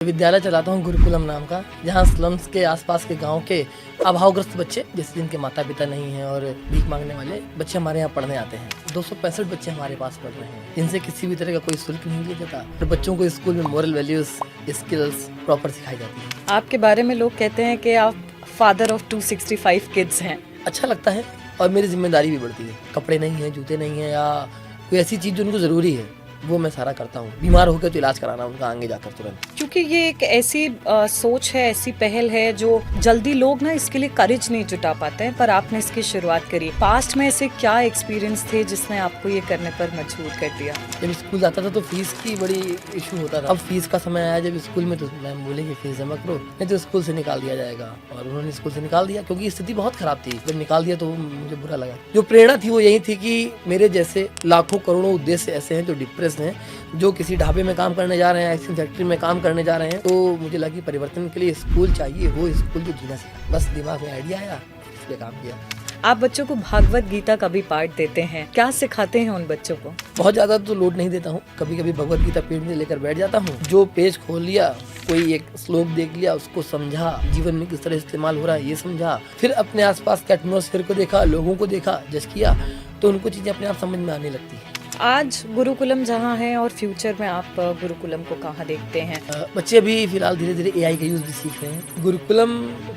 विद्यालय चलाता हूँ गुरुकुलम नाम का, जहाँ स्लम्स के आसपास के गांव के अभावग्रस्त बच्चे, जैसे जिनके माता पिता नहीं हैं और भीख मांगने वाले बच्चे हमारे यहाँ पढ़ने आते हैं। 265 बच्चे हमारे पास पढ़ रहे हैं, जिनसे किसी भी तरह का कोई शुल्क नहीं लिया जाता और बच्चों को स्कूल में मॉरल वैल्यूज, स्किल्स प्रॉपर सिखाई जाती है। आपके बारे में लोग कहते हैं कि आप फादर ऑफ 265 किड्स हैं। अच्छा लगता है और मेरी जिम्मेदारी भी बढ़ती है। कपड़े नहीं है, जूते नहीं है या कोई ऐसी चीज़ जो उनको ज़रूरी है, वो मैं सारा करता हूँ। बीमार होकर तो इलाज कराना उनका आगे जाकर तुरंत। क्योंकि ये एक ऐसी सोच है, ऐसी पहल है जो जल्दी लोग ना इसके लिए करेज नहीं जुटा पाते हैं, पर आपने इसकी शुरुआत करी। पास्ट में ऐसे क्या एक्सपीरियंस थे जिसने आपको ये करने पर मजबूर कर दिया? जब स्कूल जाता था तो फीस की बड़ी इशू होता था। अब फीस का समय आया जब स्कूल में, तो मैम बोलेंगे फीस जमा करो, नहीं तो स्कूल से निकाल दिया जाएगा। और उन्होंने स्कूल से निकाल दिया क्योंकि स्थिति बहुत खराब थी। जब निकाल दिया तो मुझे बुरा लगा। जो प्रेरणा थी वो यही थी कि मेरे जैसे लाखों करोड़ों उद्देश्य ऐसे हैं जो डिप्रेस हैं, जो किसी ढाबे में काम करने जा रहे हैं, आइसक्रीम फैक्ट्री में काम करने जा रहे हैं। तो मुझे लगा कि परिवर्तन के लिए स्कूल चाहिए, वो स्कूल जो जीना सिखा। बस दिमाग में आइडिया आया, इस पे काम किया। आप बच्चों को भागवत गीता का भी पाठ देते हैं, क्या सिखाते हैं उन बच्चों को? बहुत ज्यादा तो लोड नहीं देता हूँ। कभी कभी भगवत गीता पेट में लेकर बैठ जाता हूँ। जो पेज खोल लिया, कोई एक श्लोक देख लिया, उसको समझा, जीवन में किस तरह इस्तेमाल हो रहा है ये समझा, फिर अपने आसपास के एटमॉस्फेयर को देखा, लोगों को देखा, जज किया, तो उनको चीजें अपने आप समझ में आने लगती है। आज गुरुकुलम जहाँ है और फ्यूचर में आप गुरुकुलम को कहाँ देखते हैं? बच्चे अभी फिलहाल धीरे धीरे एआई का यूज भी सीख रहे हैं। गुरुकुलम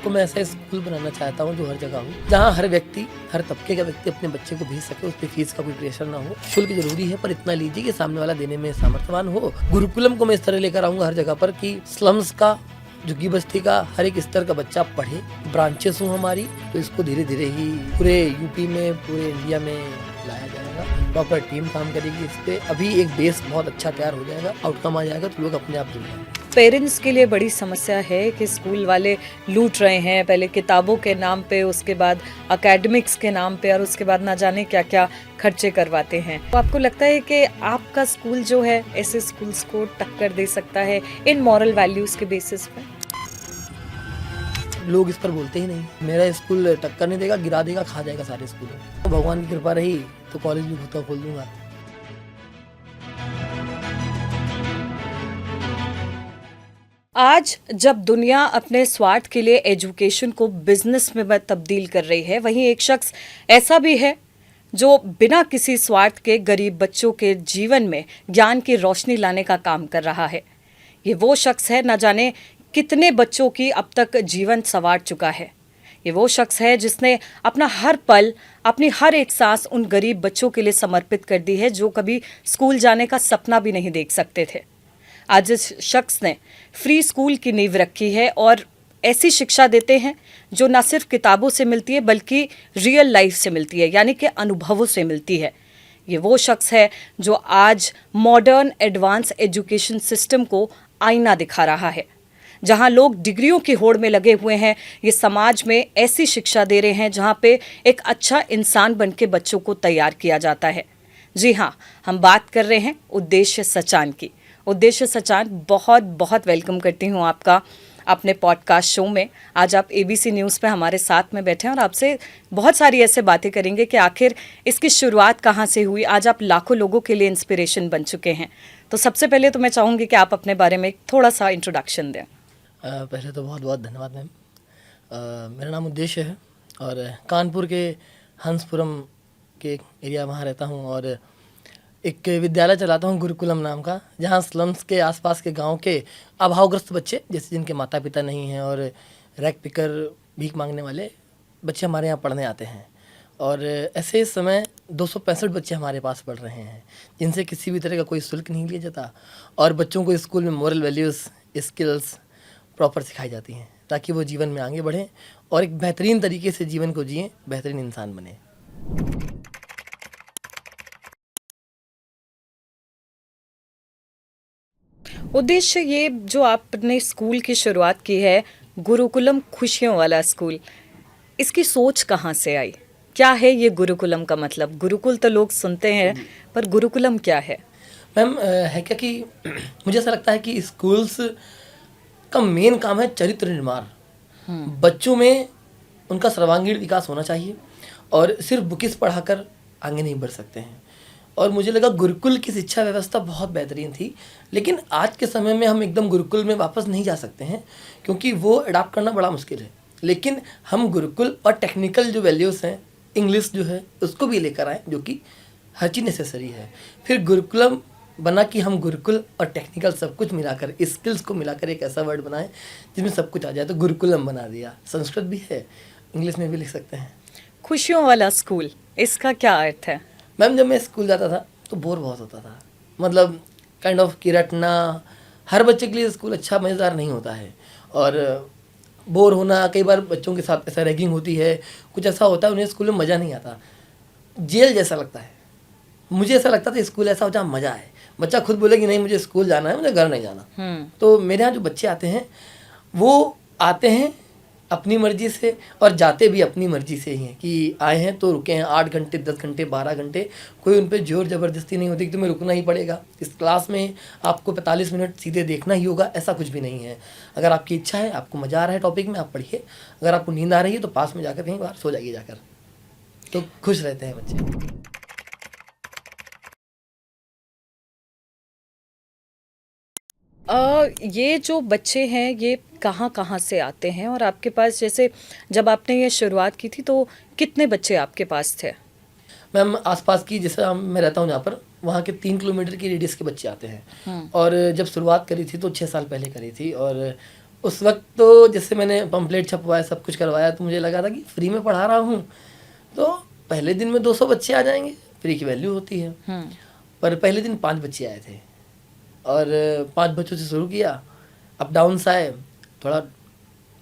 को मैं ऐसा स्कूल बनाना चाहता हूँ जो हर जगह हो, जहाँ हर व्यक्ति, हर तबके का व्यक्ति अपने बच्चे को भेज सके। उस पर फीस का कोई प्रेशर ना हो। शुल्क जरूरी है पर इतना लीजिए कि सामने वाला देने में सामर्थ्यवान हो। गुरुकुलम को मैं इस तरह लेकर आऊंगा हर जगह पर कि स्लम्स का, झुग्गी बस्ती का हर एक स्तर का बच्चा पढ़े। ब्रांचेस हूँ हमारी, तो इसको धीरे धीरे ही पूरे यूपी में, पूरे इंडिया में लाया जाएगा। प्रॉपर टीम काम करेगी इस पे। अभी एक बेस बहुत अच्छा तैयार हो जाएगा, आउटकम आ जाएगा तो लोग अपने आप जुड़ जाएंगे। पेरेंट्स के लिए बड़ी समस्या है कि स्कूल वाले लूट रहे हैं, पहले किताबों के नाम पे, उसके बाद एकेडमिक्स के नाम पे, और उसके बाद ना जाने क्या क्या खर्चे करवाते हैं। तो आपको लगता है कि आपका स्कूल जो है ऐसे स्कूल्स को टक्कर दे सकता है इन मॉरल वैल्यूज के बेसिस पे? लोग इस पर बोलते ही नहीं। मेरा स्कूल टक्कर नहीं देगा, गिरा देगा, खा जाएगा सारे स्कूलों। तो भगवान की कृपा रही तो कॉलेज भी खुद का खोल दूंगा। आज जब दुनिया अपने स्वार्थ के लिए एजुकेशन को बिजनेस में तब्दील कर रही है, वहीं एक शख्स ऐसा भी है जो बिना किसी स्वार्थ के गरीब बच्चों के जीवन में ज्ञान की रोशनी लाने का काम कर रहा है। ये वो शख्स है, न जाने कितने बच्चों की अब तक जीवन संवार चुका है। ये वो शख्स है जिसने अपना हर पल, अपनी हर एक सांस उन गरीब बच्चों के लिए समर्पित कर दी है जो कभी स्कूल जाने का सपना भी नहीं देख सकते थे। आज इस शख्स ने फ्री स्कूल की नींव रखी है और ऐसी शिक्षा देते हैं जो न सिर्फ किताबों से मिलती है बल्कि रियल लाइफ से मिलती है, यानी कि अनुभवों से मिलती है। ये वो शख्स है जो आज मॉडर्न एडवांस एजुकेशन सिस्टम को आईना दिखा रहा है। जहां लोग डिग्रियों की होड़ में लगे हुए हैं, ये समाज में ऐसी शिक्षा दे रहे हैं जहां पे एक अच्छा इंसान बन के बच्चों को तैयार किया जाता है। जी हाँ, हम बात कर रहे हैं उद्देश्य सचान की। उद्देश्य सचान, बहुत बहुत वेलकम करती हूँ आपका अपने पॉडकास्ट शो में। आज आप एबीसी न्यूज़ पे हमारे साथ में बैठे हैं और आपसे बहुत सारी ऐसे बातें करेंगे कि आखिर इसकी शुरुआत कहाँ से हुई। आज आप लाखों लोगों के लिए इंस्पिरेशन बन चुके हैं। तो सबसे पहले तो मैं चाहूँगी कि आप अपने बारे में थोड़ा सा इंट्रोडक्शन दें। पहले तो बहुत बहुत धन्यवाद मैम। मेरा नाम उद्देश्य है और कानपुर के हंसपुरम के एरिया वहाँ रहता हूँ और एक विद्यालय चलाता हूँ गुरुकुलम नाम का, जहाँ स्लम्स के आसपास के गांव के अभावग्रस्त बच्चे, जैसे जिनके माता पिता नहीं हैं और रैक पिकर, भीख मांगने वाले बच्चे हमारे यहाँ पढ़ने आते हैं। और ऐसे इस समय 265 बच्चे हमारे पास पढ़ रहे हैं, जिनसे किसी भी तरह का कोई शुल्क नहीं लिया जाता और बच्चों को स्कूल में मॉरल वैल्यूज़, स्किल्स प्रॉपर सिखाई जाती हैं ताकि वो जीवन में आगे बढ़ें और एक बेहतरीन तरीके से जीवन को जिएं, बेहतरीन इंसान बने। उद्देश्य, ये जो आपने स्कूल की शुरुआत की है, गुरुकुलम खुशियों वाला स्कूल, इसकी सोच कहाँ से आई? क्या है ये गुरुकुलम का मतलब? गुरुकुल तो लोग सुनते हैं, पर गुरुकुलम क्या है? मैम है क्या कि मुझे ऐसा लगता है कि स्कूल्स का मेन काम है चरित्र निर्माण। बच्चों में उनका सर्वांगीण विकास होना चाहिए और सिर्फ बुकिस पढ़ाकर आगे नहीं बढ़ सकते हैं। और मुझे लगा गुरुकुल की शिक्षा व्यवस्था बहुत बेहतरीन थी। लेकिन आज के समय में हम एकदम गुरुकुल में वापस नहीं जा सकते हैं, क्योंकि वो अडॉप्ट करना बड़ा मुश्किल है। लेकिन हम गुरुकुल और टेक्निकल जो वैल्यूज़ हैं, इंग्लिश जो है उसको भी लेकर आएँ, जो कि हर चीज़ नेसेसरी है। फिर गुरुकुलम बना कि हम गुरुकुल और टेक्निकल सब कुछ मिलाकर, स्किल्स को मिलाकर एक ऐसा वर्ड बनाएं जिसमें सब कुछ आ जाए, तो गुरुकुलम बना दिया। संस्कृत भी है, इंग्लिश में भी लिख सकते हैं। खुशियों वाला स्कूल, इसका क्या अर्थ है? मैम, जब मैं स्कूल जाता था तो बोर बहुत होता था। मतलब काइंड ऑफ कि रटना, हर बच्चे के लिए स्कूल अच्छा मज़ेदार नहीं होता है। और बोर होना, कई बार बच्चों के साथ ऐसा रैगिंग होती है, कुछ ऐसा होता है, उन्हें स्कूल में मज़ा नहीं आता, जेल जैसा लगता है। मुझे ऐसा लगता था स्कूल ऐसा हो जहाँ मज़ा है, बच्चा खुद बोले कि नहीं मुझे स्कूल जाना है, मुझे घर नहीं जाना। तो मेरे यहाँ जो बच्चे आते हैं वो आते हैं अपनी मर्ज़ी से और जाते भी अपनी मर्ज़ी से ही हैं, कि आए हैं तो रुके हैं 8 घंटे, 10 घंटे, 12 घंटे, कोई उन पे जोर ज़बरदस्ती नहीं होती कि तुम्हें रुकना ही पड़ेगा, इस क्लास में आपको 45 मिनट सीधे देखना ही होगा, ऐसा कुछ भी नहीं है। अगर आपकी इच्छा है, आपको मज़ा आ रहा है टॉपिक में, आप पढ़िए। अगर आपको नींद आ रही है तो पास में जाकर कहीं बाहर सो जाइए जाकर, तो खुश रहते हैं बच्चे। ये जो बच्चे हैं ये कहाँ कहाँ से आते हैं, और आपके पास जैसे जब आपने ये शुरुआत की थी तो कितने बच्चे आपके पास थे? मैम, आसपास की, जैसे मैं रहता हूँ जहाँ पर, वहाँ के 3 किलोमीटर की रेडियस के बच्चे आते हैं। और जब शुरुआत करी थी तो 6 साल पहले करी थी। और उस वक्त तो जैसे मैंने पम्पलेट छपवाया, सब कुछ करवाया, तो मुझे लगा था कि फ्री में पढ़ा रहा हूँ तो पहले दिन में 200 बच्चे आ जाएंगे, फ्री की वैल्यू होती है। पर पहले दिन 5 बच्चे आए थे और 5 बच्चों से शुरू किया, अप डाउन्स आए, थोड़ा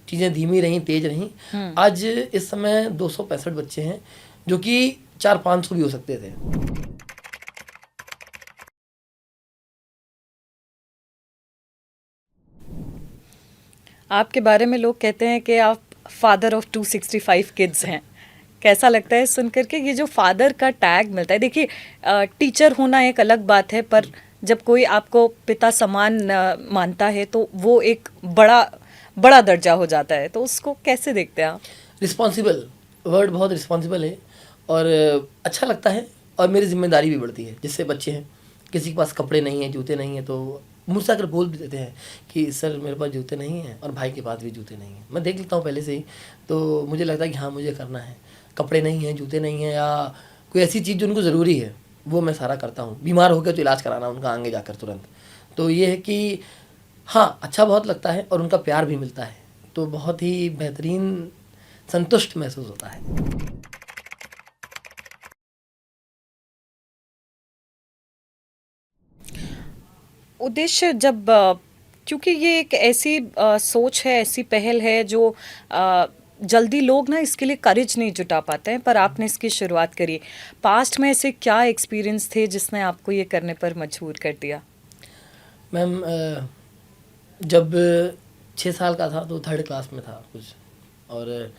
चीज़ें धीमी रहीं, तेज रहीं। आज इस समय 265 बच्चे हैं, जो कि 400-500 भी हो सकते थे। आपके बारे में लोग कहते हैं कि आप फादर ऑफ 265 किड्स हैं। कैसा लगता है सुनकर के ये जो फादर का टैग मिलता है? देखिए, टीचर होना एक अलग बात है, पर जब कोई आपको पिता समान मानता है तो वो एक बड़ा दर्जा हो जाता है, तो उसको कैसे देखते हैं आप? रिस्पॉन्सिबल, वर्ड बहुत रिस्पॉन्सिबल है और अच्छा लगता है। और मेरी जिम्मेदारी भी बढ़ती है। जिससे बच्चे हैं, किसी के पास कपड़े नहीं हैं, जूते नहीं हैं, तो मुझसे आकर बोल भी देते हैं कि सर मेरे पास जूते नहीं हैं, और भाई के पास भी जूते नहीं हैं। मैं देख लेता हूँ पहले से ही, तो मुझे लगता है कि हाँ मुझे करना है। कपड़े नहीं हैं, जूते नहीं हैं, या कोई ऐसी चीज़ जो उनको ज़रूरी है, वो मैं सारा करता हूँ। बीमार हो गए तो इलाज कराना उनका आगे जाकर तुरंत। तो ये है कि हाँ, अच्छा बहुत लगता है और उनका प्यार भी मिलता है, तो बहुत ही बेहतरीन संतुष्ट महसूस होता है। उद्देश्य जब क्योंकि ये एक ऐसी सोच है, ऐसी पहल है जो जल्दी लोग ना इसके लिए करेज नहीं जुटा पाते हैं, पर आपने इसकी शुरुआत करी। पास्ट में ऐसे क्या एक्सपीरियंस थे जिसने आपको ये करने पर मजबूर कर दिया? मैम, जब 6 साल का था तो 3rd क्लास में था कुछ, और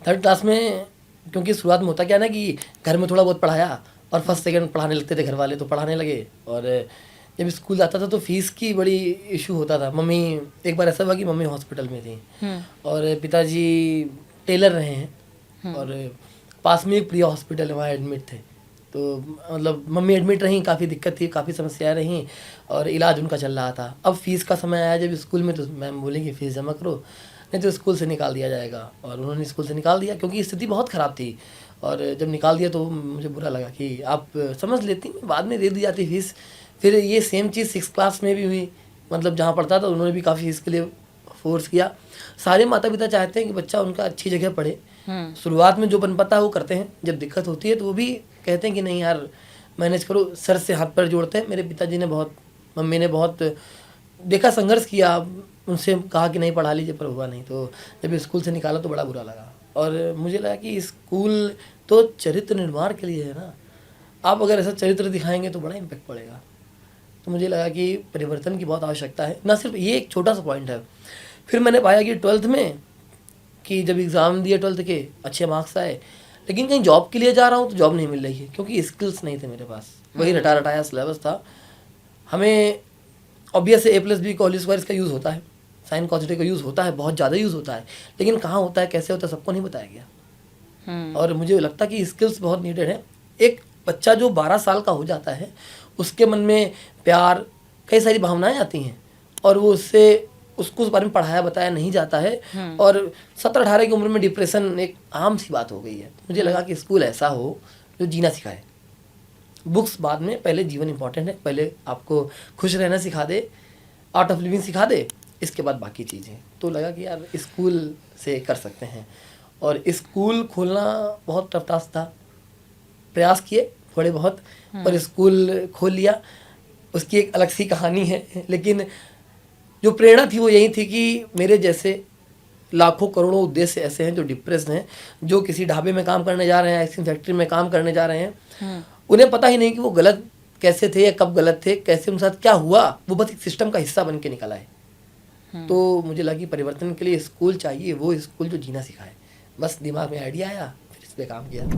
3rd क्लास में, क्योंकि शुरुआत में होता क्या ना कि घर में थोड़ा बहुत पढ़ाया और 1st 2nd पढ़ाने लगते थे घर वाले, तो पढ़ाने लगे। और जब स्कूल जाता था तो फीस की बड़ी इशू होता था। मम्मी, एक बार ऐसा हुआ कि मम्मी हॉस्पिटल में थी और पिताजी टेलर रहे हैं, और पास में एक प्रिया हॉस्पिटल है, वहाँ एडमिट थे। तो मतलब मम्मी एडमिट रहीं, काफ़ी दिक्कत थी, काफ़ी समस्याएं रहीं और इलाज उनका चल रहा था। अब फीस का समय आया जब स्कूल में, तो मैम बोलेंगे फ़ीस जमा करो, नहीं तो स्कूल से निकाल दिया जाएगा। और उन्होंने स्कूल से निकाल दिया, क्योंकि स्थिति बहुत ख़राब थी। और जब निकाल दिया तो मुझे बुरा लगा कि आप समझ लेती, बाद में दे दी जाती फीस। फिर ये सेम चीज़ 6th क्लास में भी हुई, मतलब जहाँ पढ़ता था उन्होंने भी काफ़ी फीस के लिए फोर्स किया। सारे माता पिता चाहते हैं कि बच्चा उनका अच्छी जगह पढ़े। शुरुआत में जो बन पाता है वो करते हैं, जब दिक्कत होती है तो वो भी कहते हैं कि नहीं यार मैनेज करो, सर से हाथ पैर जोड़ते हैं। मेरे पिताजी ने बहुत, मम्मी ने बहुत देखा, संघर्ष किया, उनसे कहा कि नहीं पढ़ा लीजिए, पर हुआ नहीं। तो जब स्कूल से निकाला तो बड़ा बुरा लगा, और मुझे लगा कि स्कूल तो चरित्र निर्माण के लिए है ना, आप अगर ऐसा चरित्र दिखाएंगे तो बड़ा इम्पैक्ट पड़ेगा। तो मुझे लगा कि परिवर्तन की बहुत आवश्यकता है, ना सिर्फ ये एक छोटा सा पॉइंट है। फिर मैंने पाया कि 12th में, कि जब एग्ज़ाम दिए 12th के, अच्छे मार्क्स आए, लेकिन कहीं जॉब के लिए जा रहा हूँ तो जॉब नहीं मिल रही है, क्योंकि स्किल्स नहीं थे मेरे पास। वही रटाया सिलेबस था। हमें ऑब्वियस A+B होल स्क्वायर का यूज़ होता है, साइन कॉस थीटा का यूज़ होता है, बहुत ज़्यादा यूज़ होता है, लेकिन कहाँ होता है, कैसे होता है, सबको नहीं बताया गया। और मुझे लगता कि स्किल्स बहुत नीडेड है। एक बच्चा जो 12 साल का हो जाता है उसके मन में प्यार, कई सारी भावनाएं आती हैं और वो उसको उस बारे में पढ़ाया बताया नहीं जाता है और 17-18 की उम्र में डिप्रेशन एक आम सी बात हो गई है। मुझे लगा कि स्कूल ऐसा हो जो जीना सिखाए। बुक्स बाद में, पहले जीवन इंपॉर्टेंट है, पहले आपको खुश रहना सिखा दे, आर्ट ऑफ लिविंग सिखा दे, इसके बाद बाकी चीज़ें। तो लगा कि यार स्कूल से कर सकते हैं और स्कूल खोलना बहुत टफ टास्क था। प्रयास किए थोड़े बहुत और स्कूल खोल लिया। उसकी एक अलग सी कहानी है, लेकिन जो प्रेरणा थी वो यही थी कि मेरे जैसे लाखों करोड़ों उद्देश्य ऐसे हैं जो डिप्रेस्ड हैं, जो किसी ढाबे में काम करने जा रहे हैं, आइसक्रीम फैक्ट्री में काम करने जा रहे हैं, उन्हें पता ही नहीं कि वो गलत कैसे थे या कब गलत थे, कैसे उनके साथ क्या हुआ, वो बस एक सिस्टम का हिस्सा बन के निकल आए। तो मुझे लगा कि परिवर्तन के लिए स्कूल चाहिए, वो स्कूल जो जीना सिखाए। बस दिमाग में आइडिया आया, फिर इस पे काम किया।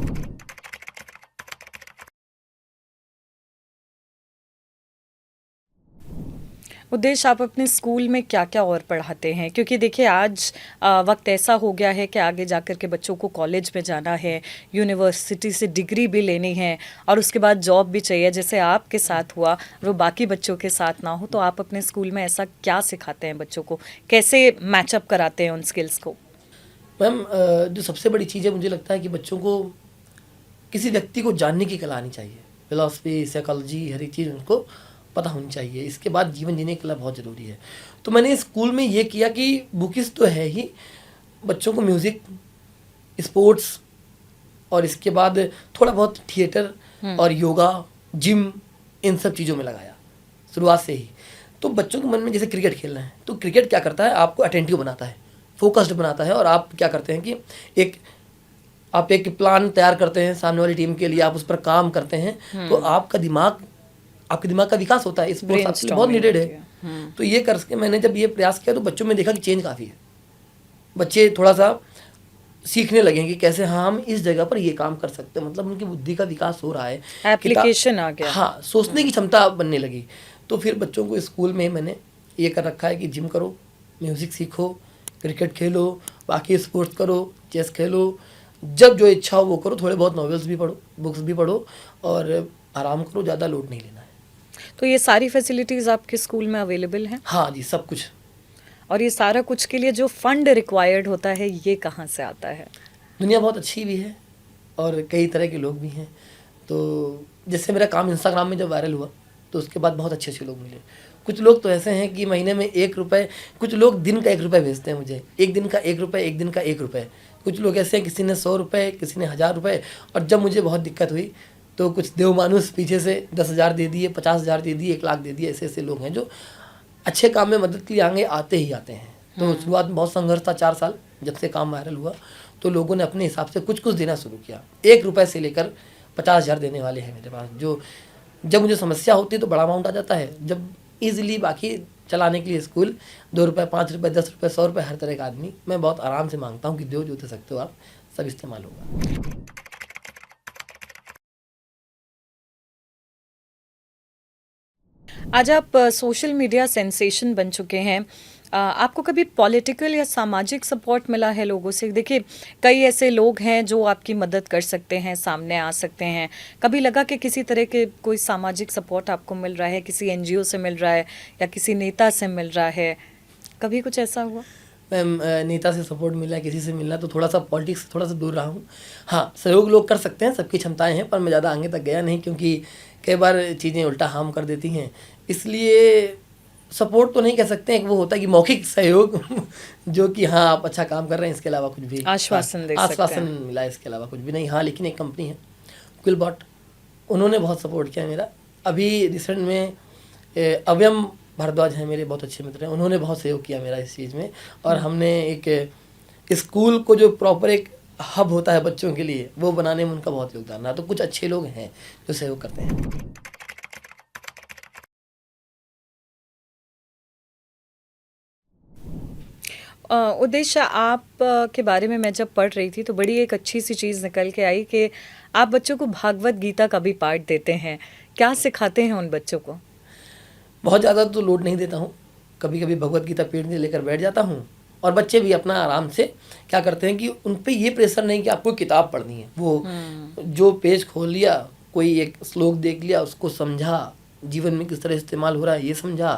उद्देश्य, आप अपने स्कूल में क्या क्या और पढ़ाते हैं? क्योंकि देखिए आज वक्त ऐसा हो गया है कि आगे जाकर के बच्चों को कॉलेज में जाना है, यूनिवर्सिटी से डिग्री भी लेनी है और उसके बाद जॉब भी चाहिए, जैसे आपके साथ हुआ, वो बाकी बच्चों के साथ ना हो। तो आप अपने स्कूल में ऐसा क्या सिखाते हैं बच्चों को, कैसे मैचअप कराते हैं उन स्किल्स को? मैम, जो सबसे बड़ी चीज़ है, मुझे लगता है कि बच्चों को किसी व्यक्ति को जानने की कला आनी चाहिए। फिलॉसफी, साइकोलॉजी, हर एक चीज़ उनको पता होनी चाहिए। इसके बाद जीवन जीने की कला बहुत ज़रूरी है। तो मैंने स्कूल में ये किया कि बुकिस तो है ही, बच्चों को म्यूज़िक, स्पोर्ट्स और इसके बाद थोड़ा बहुत थिएटर और योगा, जिम, इन सब चीज़ों में लगाया शुरुआत से ही। तो बच्चों के मन में जैसे क्रिकेट खेलना है, तो क्रिकेट क्या करता है, आपको अटेंटिव बनाता है, फोकस्ड बनाता है। और आप क्या करते हैं कि आप एक प्लान तैयार करते हैं सामने वाली टीम के लिए, आप उस पर काम करते हैं, तो आपके दिमाग का विकास होता है। स्पोर्ट्स आपके लिए बहुत नीडेड है। तो ये करके मैंने जब ये प्रयास किया तो बच्चों में देखा कि चेंज काफ़ी है। बच्चे थोड़ा सा सीखने लगे कि कैसे हम इस जगह पर ये काम कर सकते हैं, मतलब उनकी बुद्धि का विकास हो रहा है, एप्लीकेशन आ गया। हाँ, सोचने की क्षमता बनने लगी। तो फिर बच्चों को स्कूल में मैंने ये कर रखा है कि जिम करो, म्यूज़िक सीखो, क्रिकेट खेलो, बाकी स्पोर्ट्स करो, चेस खेलो, जब जो इच्छा हो वो करो, थोड़े बहुत नॉवेल्स भी पढ़ो, बुक्स भी पढ़ो और आराम करो, ज़्यादा लोड नहीं लेना है। तो ये सारी फैसिलिटीज़ आपके स्कूल में अवेलेबल हैं? हाँ जी, सब कुछ। और ये सारा कुछ के लिए जो फंड रिक्वायर्ड होता है, ये कहाँ से आता है? दुनिया बहुत अच्छी भी है और कई तरह के लोग भी हैं। तो जैसे मेरा काम इंस्टाग्राम में जब वायरल हुआ तो उसके बाद बहुत अच्छे लोग मिले। कुछ लोग तो ऐसे हैं कि महीने में 1 रुपये, कुछ लोग दिन का 1 रुपये भेजते हैं मुझे, एक दिन का 1 रुपये, एक दिन का 1 रुपये। कुछ लोग ऐसे हैं, किसी ने 100 रुपये, किसी ने 1000 रुपये। और जब मुझे बहुत दिक्कत हुई तो कुछ देवमानुष पीछे से 10,000 दे दिए, 50,000 दे दिए, 1 लाख दे दिए। ऐसे लोग हैं जो अच्छे काम में मदद के लिए आगे आते ही आते हैं। तो शुरुआत में बहुत संघर्ष था, 4 साल जब से काम वायरल हुआ तो लोगों ने अपने हिसाब से कुछ देना शुरू किया। 1 रुपये से लेकर 50,000 देने वाले हैं मेरे पास। जो जब मुझे समस्या होती है तो बड़ा अमाउंट आ जाता है, जब ईजिली बाकी चलाने के लिए स्कूल 2 रुपये, 5 रुपये, 10 रुपये, 100 रुपये, हर तरह का आदमी मैं बहुत आराम से मांगता हूँ कि जो दे सकते हो आप, सब इस्तेमाल होगा। आज आप सोशल मीडिया सेंसेशन बन चुके हैं। आपको कभी पॉलिटिकल या सामाजिक सपोर्ट मिला है लोगों से? देखिए, कई ऐसे लोग हैं जो आपकी मदद कर सकते हैं, सामने आ सकते हैं। कभी लगा कि किसी तरह के कोई सामाजिक सपोर्ट आपको मिल रहा है, किसी एनजीओ से मिल रहा है या किसी नेता से मिल रहा है? कभी कुछ ऐसा हुआ? मैम, नेता से सपोर्ट मिला, किसी से मिलना, तो थोड़ा सा पॉलिटिक्स से थोड़ा सा दूर रहा हूँ। हाँ, सहयोग लोग कर सकते हैं, सबकी क्षमताएं हैं, पर मैं ज़्यादा आगे तक गया नहीं क्योंकि कई बार चीज़ें उल्टा हार्म कर देती हैं। इसलिए सपोर्ट तो नहीं कह सकते हैं, वो होता है कि मौखिक सहयोग जो कि हाँ आप अच्छा काम कर रहे हैं, इसके अलावा कुछ भी आश्वासन दे सकते हैं। आश्वासन मिला, इसके अलावा कुछ भी नहीं। हाँ, लेकिन एक कंपनी है क्विलबॉट, उन्होंने बहुत सपोर्ट किया मेरा। अभी रिसेंट में अव्यम भारद्वाज हैं, मेरे बहुत अच्छे मित्र हैं, उन्होंने बहुत सहयोग किया मेरा इस चीज़ में। और हमने एक स्कूल को जो प्रॉपर एक हब होता है बच्चों के लिए, वो बनाने में उनका बहुत योगदान रहा। तो कुछ अच्छे लोग हैं जो सहयोग करते हैं। उद्देश्य, आप के बारे में मैं जब पढ़ रही थी तो बड़ी एक अच्छी सी चीज़ निकल के आई कि आप बच्चों को भागवत गीता का भी पाठ देते हैं। क्या सिखाते हैं उन बच्चों को? बहुत ज़्यादा तो लोड नहीं देता हूँ, कभी कभी भगवत गीता पेट में लेकर बैठ जाता हूँ और बच्चे भी अपना आराम से क्या करते हैं कि उन पे ये प्रेशर नहीं कि आपको किताब पढ़नी है। वो जो पेज खोल लिया, कोई एक श्लोक देख लिया, उसको समझा, जीवन में किस तरह इस्तेमाल हो रहा है ये समझा,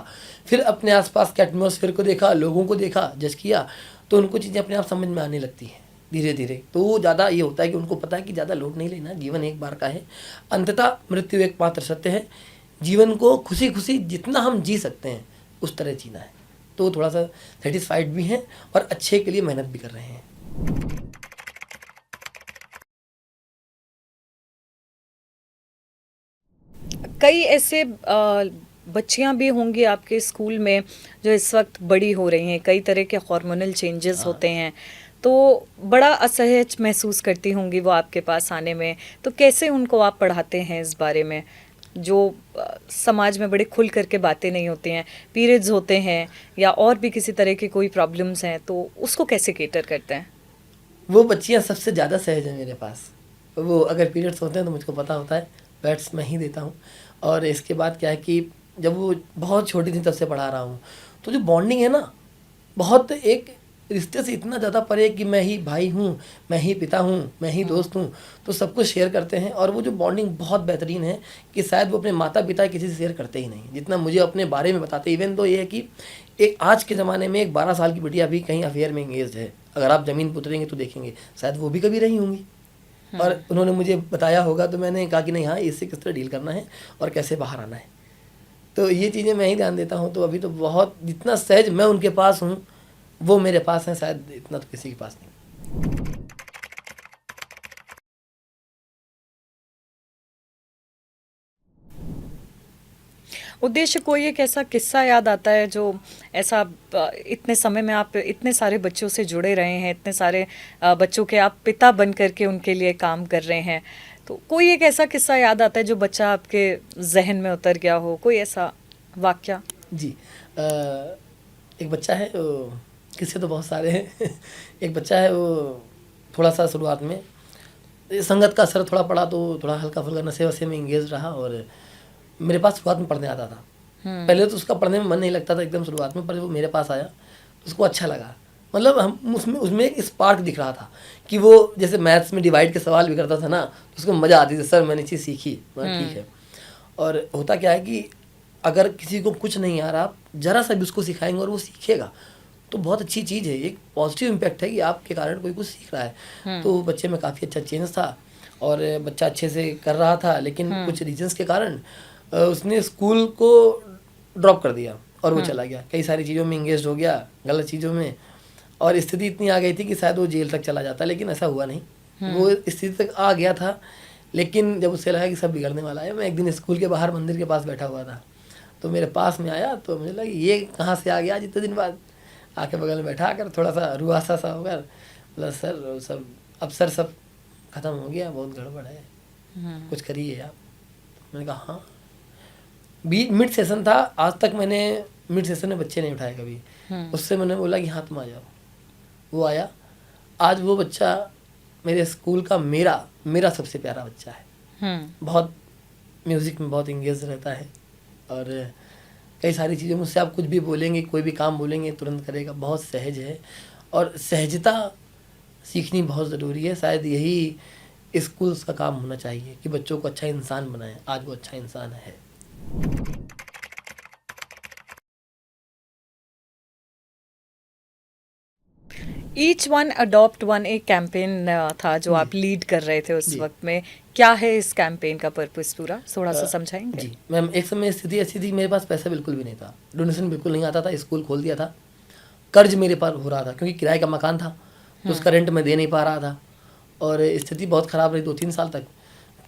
फिर अपने आसपास के एटमॉस्फेयर को देखा, लोगों को देखा, जज किया, तो उनको चीज़ें अपने आप समझ में आने लगती हैं धीरे धीरे। तो वो ज़्यादा ये होता है कि उनको पता है कि ज़्यादा लोड नहीं लेना, जीवन एक बार का है, अंततः मृत्यु एकमात्र सत्य है, जीवन को खुशी खुशी जितना हम जी सकते हैं उस तरह जीना है। तो थोड़ा सा सेटिस्फाइड भी हैं और अच्छे के लिए मेहनत भी कर रहे हैं। कई ऐसे बच्चियां भी होंगी आपके स्कूल में जो इस वक्त बड़ी हो रही हैं, कई तरह के हार्मोनल चेंजेस होते हैं, तो बड़ा असहज महसूस करती होंगी वो आपके पास आने में। तो कैसे उनको आप पढ़ाते हैं इस बारे में, जो समाज में बड़े खुल करके बातें नहीं होती हैं, पीरियड्स होते हैं या और भी किसी तरह की कोई प्रॉब्लम्स हैं, तो उसको कैसे केटर करते हैं? वो बच्चियाँ सबसे ज़्यादा सहज हैं मेरे पास। वो अगर पीरियड्स होते हैं तो मुझको पता होता है, पैड्स मैं ही देता हूँ। और इसके बाद क्या है कि जब वो बहुत छोटी थी तब से पढ़ा रहा हूँ, तो जो बॉन्डिंग है ना, बहुत एक रिश्ते से इतना ज़्यादा परे कि मैं ही भाई हूँ, मैं ही पिता हूँ, मैं ही दोस्त हूँ, तो सब कुछ शेयर करते हैं। और वो जो बॉन्डिंग बहुत बेहतरीन है कि शायद वो अपने माता पिता किसी से शेयर करते ही नहीं जितना मुझे अपने बारे में बताते। इवन तो ये है कि एक आज के ज़माने में एक 12 साल की बिटिया भी कहीं अफेयर में एंगेज है, अगर आप ज़मीन पुतरेंगे तो देखेंगे, शायद वो भी कभी रही होंगी। और उन्होंने मुझे बताया होगा, तो मैंने कहा कि नहीं, हाँ, इससे किस तरह डील करना है और कैसे बाहर आना है। तो ये चीज़ें मैं ही ध्यान देता हूँ। तो अभी तो बहुत, जितना सहज मैं उनके पास हूँ वो मेरे पास है, शायद इतना तो किसी के पास नहीं। उद्देश्य कोई एक ऐसा किस्सा याद आता है जो ऐसा, इतने समय में आप इतने सारे बच्चों से जुड़े रहे हैं, इतने सारे बच्चों के आप पिता बन करके उनके लिए काम कर रहे हैं, तो कोई एक ऐसा किस्सा याद आता है जो बच्चा आपके जहन में उतर गया हो, कोई ऐसा वाक्या? जी, एक बच्चा है, किस्से तो बहुत सारे हैं। एक बच्चा है, वो थोड़ा सा शुरुआत में संगत का असर थोड़ा पड़ा, तो थोड़ा हल्का फुल्का नशे वशे में इंगेज रहा और मेरे पास शुरुआत में पढ़ने आता था। पहले तो उसका पढ़ने में मन नहीं लगता था एकदम शुरुआत में, पर वो मेरे पास आया तो उसको अच्छा लगा। मतलब हम उसमें एक स्पार्क दिख रहा था कि वो जैसे मैथ्स में डिवाइड के सवाल भी करता था ना, तो उसको मज़ा आती थी, सर मैंने चीज़ सीखी, ठीक है। और होता क्या है कि अगर किसी को कुछ नहीं आ रहा, आप जरा सा भी उसको सिखाएंगे और वो सीखेगा, तो बहुत अच्छी चीज़ है, एक पॉजिटिव इम्पैक्ट है कि आपके कारण कोई कुछ सीख रहा है। तो बच्चे में काफ़ी अच्छा चेंज था और बच्चा अच्छे से कर रहा था, लेकिन कुछ रीजंस के कारण उसने स्कूल को ड्रॉप कर दिया और वो चला गया, कई सारी चीज़ों में इंगेज हो गया, गलत चीज़ों में, और स्थिति इतनी आ गई थी कि शायद वो जेल तक चला जाता, लेकिन ऐसा हुआ नहीं। वो स्थिति तक आ गया था, लेकिन जब उससे लगा कि सब बिगड़ने वाला है, मैं एक दिन स्कूल के बाहर मंदिर के पास बैठा हुआ था, तो मेरे पास में आया, तो मुझे लगा ये कहाँ से आ गया आज इतने दिन बाद, आके बगल में बैठा कर थोड़ा सा रुआसा सा होकर बोला, सर सब अब सर सब ख़त्म हो गया, बहुत गड़बड़ है, कुछ करिए आप। मैंने कहा हाँ। मिड सेशन था, आज तक मैंने मिड सेशन में बच्चे नहीं उठाए कभी। उससे मैंने बोला कि हाँ तुम आ जाओ, वो आया। आज वो बच्चा मेरे स्कूल का मेरा सबसे प्यारा बच्चा है। बहुत म्यूज़िक में बहुत इंगेज रहता है और कई सारी चीज़ें, मुझसे आप कुछ भी बोलेंगे, कोई भी काम बोलेंगे तुरंत करेगा, बहुत सहज है। और सहजता सीखनी बहुत ज़रूरी है, शायद यही स्कूल्स का काम होना चाहिए कि बच्चों को अच्छा इंसान बनाए। आज वो अच्छा इंसान है। ईच वन अडॉप्ट वन एक कैंपेन था जो आप लीड कर रहे थे उस जी। वक्त में, क्या है इस कैंपेन का पर्पस पूरा, थोड़ा सा समझाएंगे? जी मैम, एक समय स्थिति ऐसी थी, मेरे पास पैसा बिल्कुल भी नहीं था, डोनेशन बिल्कुल नहीं आता था, स्कूल खोल दिया था, कर्ज मेरे पर हो रहा था क्योंकि किराए का मकान था, तो उसका रेंट मैं दे नहीं पा रहा था और स्थिति बहुत ख़राब रही 2-3 साल तक।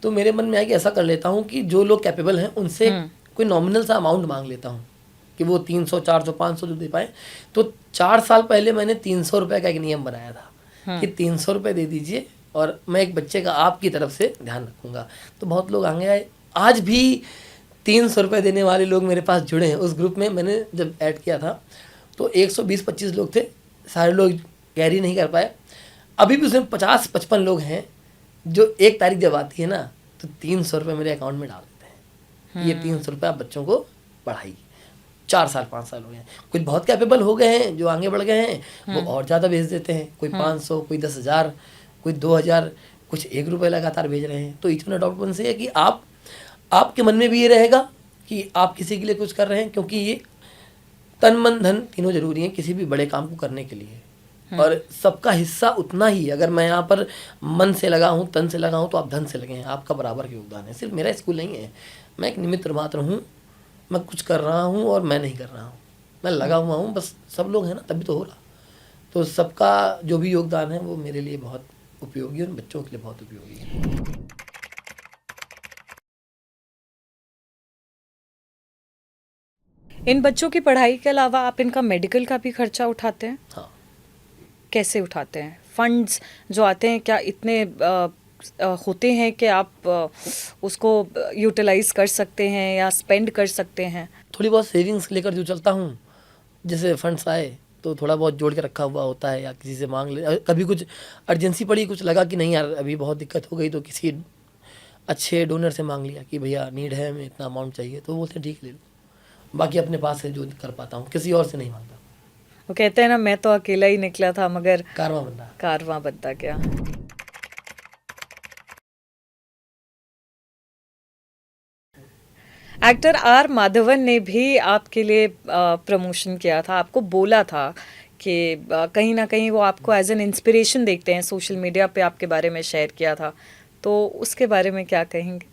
तो मेरे मन में आया कि ऐसा कर लेता हूँ कि जो लोग कैपेबल हैं उनसे कोई नॉमिनल सा अमाउंट मांग लेता हूँ कि वो 300, 400, 500 जो दे पाए। तो 4 साल पहले मैंने 300 रुपये का एक नियम बनाया था कि 300 रुपये दे दीजिए और मैं एक बच्चे का आपकी तरफ से ध्यान रखूँगा। तो बहुत लोग आगे आए, आज भी 300 रुपये देने वाले लोग मेरे पास जुड़े हैं। उस ग्रुप में मैंने जब ऐड किया था तो 120-25 लोग थे, सारे लोग कैरी नहीं कर पाए। अभी भी उसमें 50-55 लोग हैं जो 1 तारीख जब आती है ना तो 300 रुपये मेरे अकाउंट में डाल देते हैं। ये 300 रुपये आप बच्चों को पढ़ाइए। 4 साल 5 साल हो गए हैं। कुछ बहुत कैपेबल हो गए हैं, जो आगे बढ़ गए हैं, वो और ज़्यादा भेज देते हैं, कोई 500, कोई 10,000, कोई 2,000, कुछ 1 रुपये लगातार भेज रहे हैं। तो ईच वन अडॉप्ट वन से है कि आपके मन में भी ये रहेगा कि आप किसी के लिए कुछ कर रहे हैं, क्योंकि ये तन मन धन तीनों जरूरी हैं किसी भी बड़े काम को करने के लिए, और सबका हिस्सा उतना ही। अगर मैं यहाँ पर मन से लगा हूँ, तन से लगा हूँ, तो आप धन से लगे हैं, आपका बराबर का योगदान है। सिर्फ मेरा स्कूल नहीं है, मैं एक निमित्त मात्र हूँ, मैं कुछ कर रहा हूँ और मैं नहीं कर रहा हूँ, मैं लगा हुआ हूँ, बस सब लोग हैं ना तभी तो हो रहा। तो सबका जो भी योगदान है वो मेरे लिए बहुत उपयोगी है और बच्चों के लिए बहुत उपयोगी है। इन बच्चों की पढ़ाई के अलावा आप इनका मेडिकल का भी खर्चा उठाते हैं? हाँ, कैसे उठाते हैं? फंड्स जो आते हैं क्या इतने होते हैं कि आप उसको यूटिलाइज कर सकते हैं या स्पेंड कर सकते हैं? थोड़ी बहुत सेविंग्स लेकर जो चलता हूँ, जैसे फंड्स आए तो थोड़ा बहुत जोड़ के रखा हुआ होता है, या किसी से मांग ले। कभी कुछ अर्जेंसी पड़ी, कुछ लगा कि नहीं यार अभी बहुत दिक्कत हो गई, तो किसी अच्छे डोनर से मांग लिया कि भैया नीड है, हमें इतना अमाउंट चाहिए, तो बोलते ठीक ले लो। बाकी अपने पास से जो कर पाता हूँ, किसी और से नहीं मांगता। वो कहते हैं ना, मैं तो अकेला ही निकला था मगर कारवां बंदा। कारवां बनता गया। एक्टर आर माधवन ने भी आपके लिए प्रमोशन किया था, आपको बोला था कि कहीं ना कहीं वो आपको एज एन इंस्पिरेशन देखते हैं, सोशल मीडिया पे आपके बारे में शेयर किया था, तो उसके बारे में क्या कहेंगे?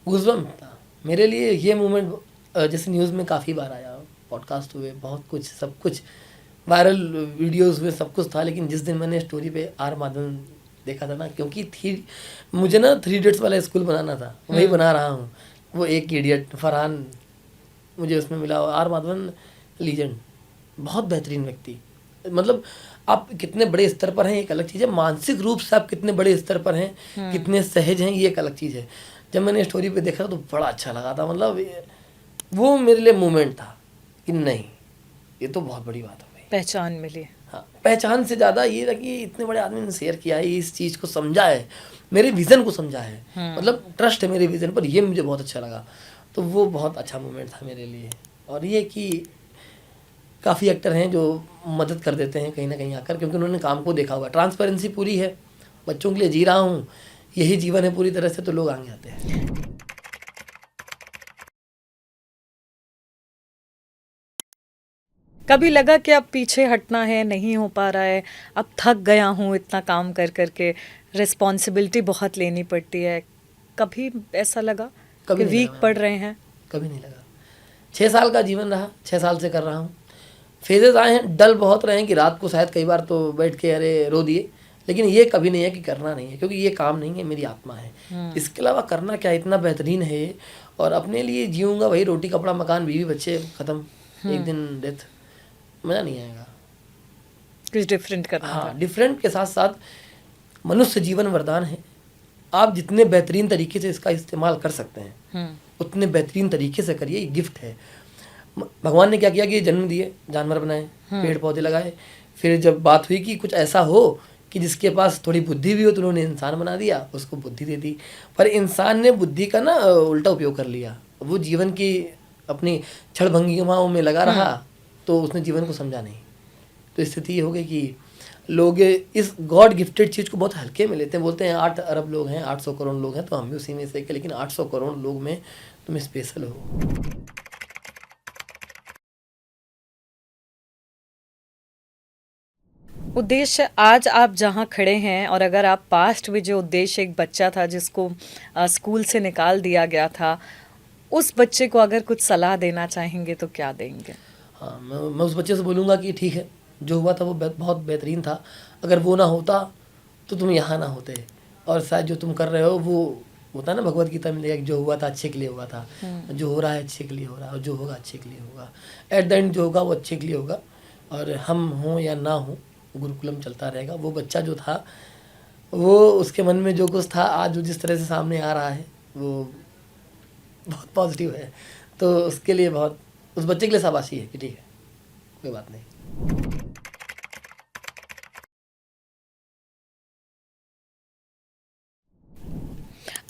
गूज़बम्प था मेरे लिए ये मोमेंट। जैसे न्यूज़ में काफ़ी बार आया, पॉडकास्ट हुए, बहुत कुछ, सब कुछ वायरल वीडियोस हुए, सब कुछ था, लेकिन जिस दिन मैंने स्टोरी पे आर माधवन देखा था ना, क्योंकि मुझे ना 3 इडियट्स वाला स्कूल बनाना था, वही बना रहा हूँ। वो एक इडियट फरहान मुझे उसमें मिला, आर माधवन लीजेंड, बहुत बेहतरीन व्यक्ति। मतलब आप कितने बड़े स्तर पर हैं एक अलग चीज़ है, मानसिक रूप से आप कितने बड़े स्तर पर हैं, कितने सहज हैं, ये एक अलग चीज़ है। जब मैंने स्टोरी पे देखा तो बड़ा अच्छा लगा था। मतलब वो मेरे लिए मोमेंट था कि नहीं, ये तो बहुत बड़ी बात हो गई, पहचान मिली। हाँ, पहचान से ज़्यादा ये था कि इतने बड़े आदमी ने शेयर किया है, इस चीज़ को समझा है, मेरे विज़न को समझा है, मतलब ट्रस्ट है मेरे विज़न पर, ये मुझे बहुत अच्छा लगा। तो वो बहुत अच्छा मोमेंट था मेरे लिए। और ये कि काफ़ी एक्टर हैं जो मदद कर देते हैं कहीं ना कहीं आकर, क्योंकि उन्होंने काम को देखा हुआ। ट्रांसपेरेंसी पूरी है, बच्चों के लिए जी रहा हूँ, यही जीवन है पूरी तरह से, तो लोग आगे आते हैं। कभी लगा कि अब पीछे हटना है, नहीं हो पा रहा है, अब थक गया हूँ इतना काम कर करके, रिस्पॉन्सिबिलिटी बहुत लेनी पड़ती है, कभी ऐसा लगा कभी कि नहीं वीक लगा पड़ रहे हैं? कभी नहीं लगा। 6 साल का जीवन रहा, 6 साल से कर रहा हूँ। फेजेस आए हैं, डल बहुत रहे हैं कि रात को शायद कई बार तो बैठ के अरे रो दिए, लेकिन ये कभी नहीं है कि करना नहीं है, क्योंकि ये काम नहीं है, मेरी आत्मा है। इसके अलावा करना क्या, इतना बेहतरीन है ये। और अपने लिए जीऊँगा, वही रोटी कपड़ा मकान बीवी बच्चे, ख़त्म, एक दिन डेथ, मज़ा नहीं आएगा। कुछ डिफरेंट करना था। हाँ, डिफरेंट के साथ साथ मनुष्य जीवन वरदान है। आप जितने बेहतरीन तरीके से इसका इस्तेमाल कर सकते हैं, उतने बेहतरीन तरीके से करिए, ये गिफ्ट है। भगवान ने क्या किया कि जन्म दिए, जानवर बनाए, पेड़ पौधे लगाए, फिर जब बात हुई कि कुछ ऐसा हो कि जिसके पास थोड़ी बुद्धि भी हो, तो उन्होंने इंसान बना दिया, उसको बुद्धि दे दी। पर इंसान ने बुद्धि का ना उल्टा उपयोग कर लिया, वो जीवन की अपनी क्षण भंगिमाओं में लगा रहा, तो उसने जीवन को समझा नहीं। तो स्थिति ये हो गई कि लोग इस गॉड गिफ्टेड चीज़ को बहुत हल्के में लेते हैं, बोलते हैं 8 अरब लोग हैं, 800 करोड़ लोग हैं, तो हम भी उसी में से, लेकिन 800 करोड़ लोग में तुम स्पेशल हो। उद्देश्य आज आप जहाँ खड़े हैं, और अगर आप पास्ट में जो उद्देश्य, एक बच्चा था जिसको स्कूल से निकाल दिया गया था, उस बच्चे को अगर कुछ सलाह देना चाहेंगे तो क्या देंगे? हाँ, मैं उस बच्चे से बोलूँगा कि ठीक है, जो हुआ था वो बहुत बेहतरीन था, अगर वो ना होता तो तुम यहाँ ना होते, और शायद जो तुम कर रहे हो वो होता है ना भगवत गीता में लिखा कि जो हुआ था अच्छे के लिए हुआ था, जो हो रहा है अच्छे के लिए हो रहा है, और जो होगा अच्छे के लिए होगा। एट द एंड जो होगा वो अच्छे के लिए होगा, और हम हों या ना हों, गुरुकुलम चलता रहेगा। वो बच्चा जो था, वो उसके मन में जो कुछ था, आज वो जिस तरह से सामने आ रहा है, वो बहुत पॉजिटिव है। तो उसके लिए बहुत, उस बच्चे के लिए शाबाशी है कि ठीक है, कोई बात नहीं।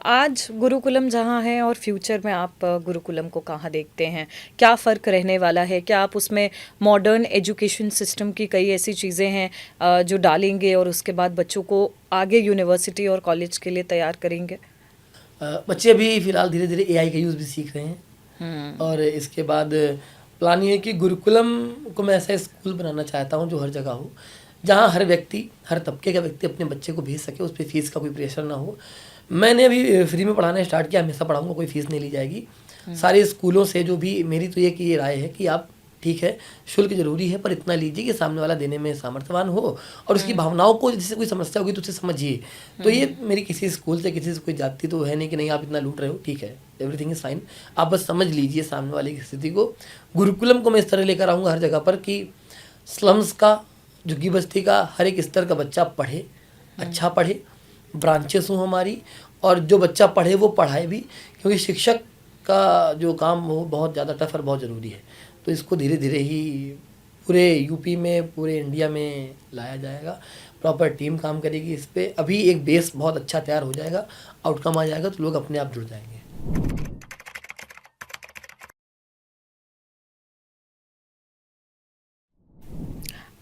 आज गुरुकुलम जहाँ है और फ्यूचर में आप गुरुकुलम को कहाँ देखते हैं? क्या फ़र्क रहने वाला है? क्या आप उसमें मॉडर्न एजुकेशन सिस्टम की कई ऐसी चीज़ें हैं जो डालेंगे और उसके बाद बच्चों को आगे यूनिवर्सिटी और कॉलेज के लिए तैयार करेंगे? बच्चे अभी फ़िलहाल धीरे-धीरे एआई का यूज़ भी सीख रहे हैं और इसके बाद प्लान ये है कि गुरुकुलम को मैं ऐसा स्कूल बनाना चाहता हूँ जो हर जगह हो, जहाँ हर व्यक्ति, हर तबके का व्यक्ति अपने बच्चे को भेज सके, उस पे फ़ीस का कोई प्रेशर ना हो। मैंने अभी फ्री में पढ़ाना स्टार्ट किया, हमेशा पढ़ाऊँगा, कोई फ़ीस नहीं ली जाएगी। सारे स्कूलों से जो भी मेरी तो ये राय है कि आप ठीक है, शुल्क ज़रूरी है पर इतना लीजिए कि सामने वाला देने में सामर्थ्यवान हो और उसकी भावनाओं को, जैसे कोई समस्या होगी तो उसे समझिए। तो ये मेरी किसी स्कूल से किसी से कोई जाति तो है नहीं कि नहीं आप इतना लूट रहे हो, ठीक है, एवरीथिंग इज़ फाइन। आप बस समझ लीजिए सामने वाले की स्थिति को। गुरुकुलम को मैं इस तरह लेकर आऊँगा हर जगह पर कि स्लम्स का, झुग्गी बस्ती का हर एक स्तर का बच्चा पढ़े, अच्छा पढ़े, ब्रांचेस हों हमारी, और जो बच्चा पढ़े वो पढ़ाए भी, क्योंकि शिक्षक का जो काम वो बहुत ज़्यादा टफ और बहुत ज़रूरी है। तो इसको धीरे धीरे ही पूरे यूपी में, पूरे इंडिया में लाया जाएगा। प्रॉपर टीम काम करेगी इस पे। अभी एक बेस बहुत अच्छा तैयार हो जाएगा, आउटकम आ जाएगा तो लोग अपने आप जुड़ जाएंगे।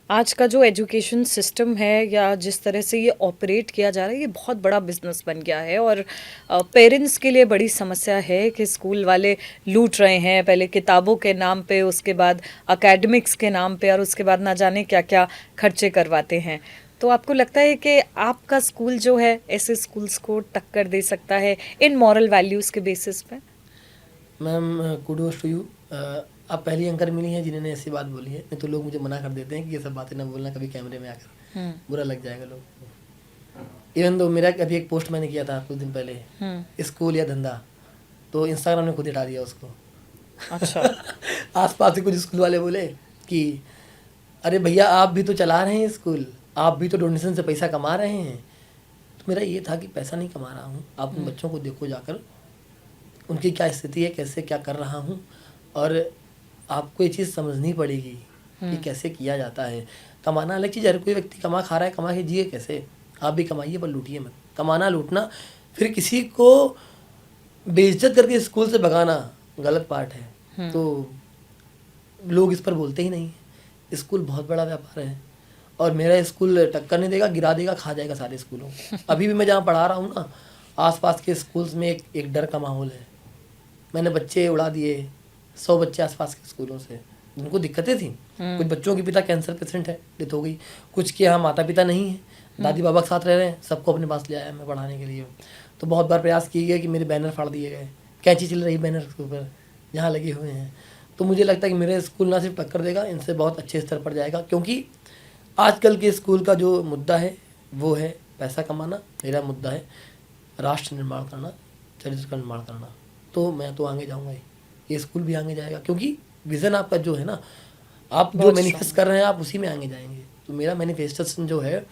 आज का जो एजुकेशन सिस्टम है या जिस तरह से ये ऑपरेट किया जा रहा है, ये बहुत बड़ा बिजनेस बन गया है और पेरेंट्स के लिए बड़ी समस्या है कि स्कूल वाले लूट रहे हैं, पहले किताबों के नाम पे, उसके बाद एकेडमिक्स के नाम पे और उसके बाद ना जाने क्या क्या खर्चे करवाते हैं। तो आपको लगता है कि आपका स्कूल जो है ऐसे स्कूल्स को टक्कर दे सकता है इन मॉरल वैल्यूज़ के बेसिस पे? Ma'am, kudos to you. आप पहली एंकर मिली हैं जिन्होंने ऐसी बात बोली है, नहीं तो लोग मुझे मना कर देते हैं कि ये सब बातें ना बोलना कभी कैमरे में आकर, बुरा लग जाएगा लोग को। इवन तो मेरा अभी एक पोस्ट मैंने किया था कुछ दिन पहले, स्कूल या धंधा, तो इंस्टाग्राम ने खुद हटा दिया उसको। अच्छा। आसपास से कुछ स्कूल वाले बोले कि अरे भैया आप भी तो चला रहे हैं स्कूल, आप भी तो डोनेशन से पैसा कमा रहे हैं। तो मेरा ये था कि पैसा नहीं कमा रहा हूँ, आप उन बच्चों को देखो जाकर, उनकी क्या स्थिति है, कैसे क्या कर रहा हूँ, और आपको ये चीज़ समझनी पड़ेगी कि कैसे किया जाता है। कमाना अलग चीज़ है, हर कोई व्यक्ति कमा खा रहा है, कमा के जिए कैसे, आप भी कमाइए पर लूटिए मत। कमाना लूटना, फिर किसी को बेइज्जत करके स्कूल से भगाना गलत पार्ट है। तो लोग इस पर बोलते ही नहीं हैं। स्कूल बहुत बड़ा व्यापार है और मेरा स्कूल टक्कर नहीं देगा, गिरा देगा, खा जाएगा सारे स्कूलों को। अभी भी मैं जहाँ पढ़ा रहा हूँ ना, आसपास के स्कूल्स में एक डर का माहौल है। मैंने बच्चे उड़ा दिए, 100 बच्चे आसपास के स्कूलों से, जिनको दिक्कतें थी। कुछ बच्चों के पिता कैंसर पेशेंट है, डेथ हो गई। कुछ के यहाँ माता पिता नहीं है, दादी बाबा के साथ रह रहे हैं, सबको अपने पास ले आया मैं पढ़ाने के लिए। तो बहुत बार प्रयास किए गए कि मेरे बैनर फाड़ दिए गए, कैंची चल रही बैनर के ऊपर जहाँ लगे हुए हैं। तो मुझे लगता है कि मेरा स्कूल ना सिर्फ टक्कर देगा, इनसे बहुत अच्छे स्तर पर जाएगा, क्योंकि आजकल के स्कूल का जो मुद्दा है वो है पैसा कमाना। मेरा मुद्दा है राष्ट्र निर्माण करना, चरित्र का निर्माण करना। तो मैं तो आगे जाऊँगा ही, ये स्कूल भी आगे जाएगा, क्योंकि विज़न आपका जो है ना, आप जो मैनिफेस्ट कर रहे हैं आप उसी में आगे जाएंगे। तो मेरा मैनिफेस्टेशन जो है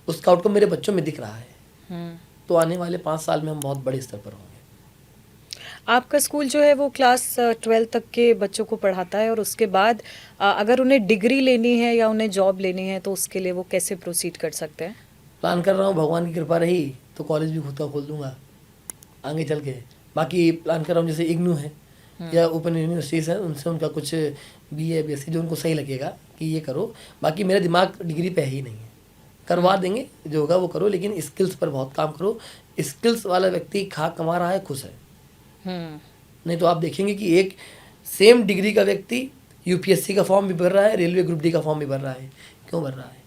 उसका आउटकम मेरे बच्चों में दिख रहा है। तो आने वाले 5 साल में हम बहुत बड़े स्तर पर होंगे। आपका स्कूल जो है वो क्लास 12 तक के बच्चों को पढ़ाता है और उसके बाद अगर उन्हें डिग्री लेनी है या उन्हें जॉब लेनी है तो उसके लिए वो कैसे प्रोसीड कर सकते हैं? प्लान कर रहा हूँ, भगवान की कृपा रही तो कॉलेज भी खुद का खोल दूंगा आगे चल के। बाकी प्लान कर रहा हूँ जैसे इग्नू है या ओपन यूनिवर्सिटीज़ हैं, उनसे उनका कुछ BA BSc जो उनको सही लगेगा कि ये करो। बाकी मेरा दिमाग डिग्री पे ही नहीं है, करवा देंगे जो होगा वो करो, लेकिन स्किल्स पर बहुत काम करो। स्किल्स वाला व्यक्ति खा कमा रहा है, खुश है। नहीं तो आप देखेंगे कि एक सेम डिग्री का व्यक्ति UPSC का फॉर्म भी भर रहा है, रेलवे ग्रुप D का फॉर्म भी भर रहा है। क्यों भर रहा है?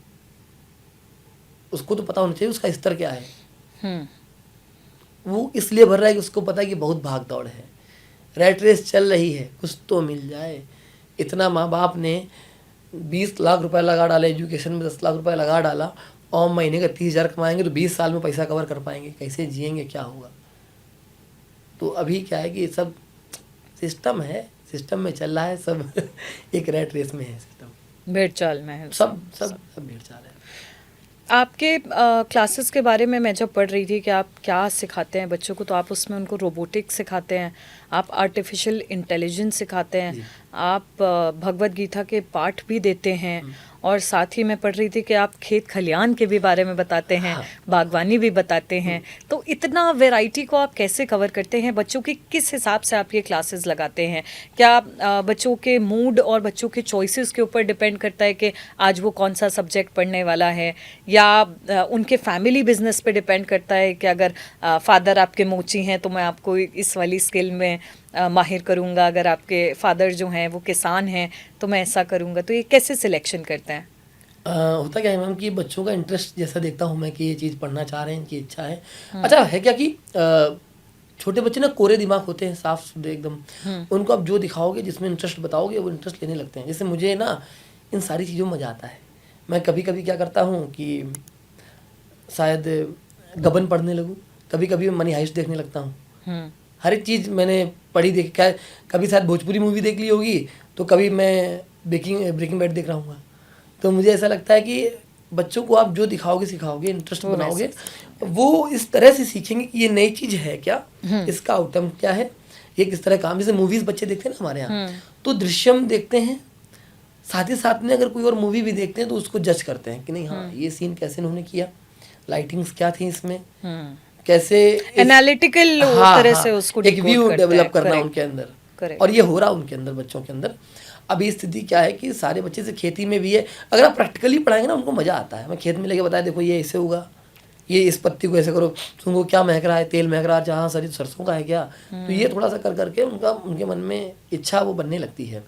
उसको तो पता होना चाहिए उसका स्तर क्या है। वो इसलिए भर रहा है कि उसको पता है कि बहुत भाग दौड़ है, रैट रेस चल रही है, कुछ तो मिल जाए। इतना माँ बाप ने 20 लाख रुपए लगा डाले एजुकेशन में, 10 लाख रुपए लगा डाला, और महीने का 30,000 कमाएंगे तो 20 साल में पैसा कवर कर पाएंगे? कैसे जिएंगे, क्या होगा? तो अभी क्या है कि सब सिस्टम है, सिस्टम में चल रहा है सब। एक रैट रेस में है सिस्टम, भेड़ चाल में है सब भेड़ चाल है। आपके क्लासेस के बारे में मैं जब पढ़ रही थी कि आप क्या सिखाते हैं बच्चों को, तो आप उसमें उनको रोबोटिक्स सिखाते हैं, आप आर्टिफिशियल इंटेलिजेंस सिखाते हैं, आप भगवत गीता के पाठ भी देते हैं और साथ ही मैं पढ़ रही थी कि आप खेत खलियान के भी बारे में बताते हैं, हाँ। बागवानी भी बताते हैं। तो इतना वैरायटी को आप कैसे कवर करते हैं? बच्चों की किस हिसाब से आप ये क्लासेस लगाते हैं? क्या बच्चों के मूड और बच्चों के चॉइसेस के ऊपर डिपेंड करता है कि आज वो कौन सा सब्जेक्ट पढ़ने वाला है, या उनके फैमिली बिजनेस पे डिपेंड करता है कि अगर फादर आपके मोची हैं तो मैं आपको इस वाली स्किल में माहिर करूँगा, अगर आपके फादर जो हैं वो किसान हैं तो मैं ऐसा करूँगा? तो ये कैसे सिलेक्शन करते हैं? होता क्या है मैम कि बच्चों का इंटरेस्ट जैसा देखता हूँ मैं कि ये चीज़ पढ़ना चाह रहे हैं, इनकी इच्छा है। अच्छा है क्या कि छोटे बच्चे ना कोरे दिमाग होते हैं, साफ सुथरे एकदम। उनको आप जो दिखाओगे, जिसमें इंटरेस्ट बताओगे, वो इंटरेस्ट लेने लगते हैं। जैसे मुझे ना इन सारी चीज़ों में मज़ा आता है। मैं कभी कभी क्या करता हूँ कि शायद गबन पढ़ने लगूँ, कभी कभी मैं मनी हाइस्ट देखने लगता हूँ। हर एक चीज़ मैंने पढ़ी देखी। क्या कभी शायद भोजपुरी मूवी देख ली होगी, तो कभी मैं ब्रेकिंग बैड देख रहा हूँ। तो मुझे ऐसा लगता है कि बच्चों को आप जो दिखाओगे, सिखाओगे, इंटरेस्ट बनाओगे, वो इस तरह से सीखेंगे कि ये नई चीज़ है क्या, इसका आउटकम क्या है, ये किस तरह काम। जैसे मूवीज़ बच्चे देखते हैं ना हमारे यहाँ, तो दृश्यम देखते हैं, साथ ही साथ में अगर कोई और मूवी भी देखते हैं तो उसको जज करते हैं कि नहीं हाँ ये सीन कैसे उन्होंने किया, लाइटिंग्स क्या थी इसमें, कैसे एनालिटिकल तरह से उसको एक व्यू decode करते डेवलप हैं। करना Correct. उनके अंदर। Correct. और ये हो रहा उनके अंदर, बच्चों के अंदर। अभी स्थिति क्या है कि सारे बच्चे से खेती में भी है, अगर आप प्रैक्टिकली पढ़ाएंगे ना उनको मज़ा आता है। मैं खेत में लेके बताया देखो ये ऐसे होगा, ये इस पत्ती को ऐसे करो, तुमको क्या महक रहा है, तेल महक रहा है, जहाँ सरी सरसों का है क्या, तो ये थोड़ा सा कर करके उनके मन में इच्छा वो बनने लगती है।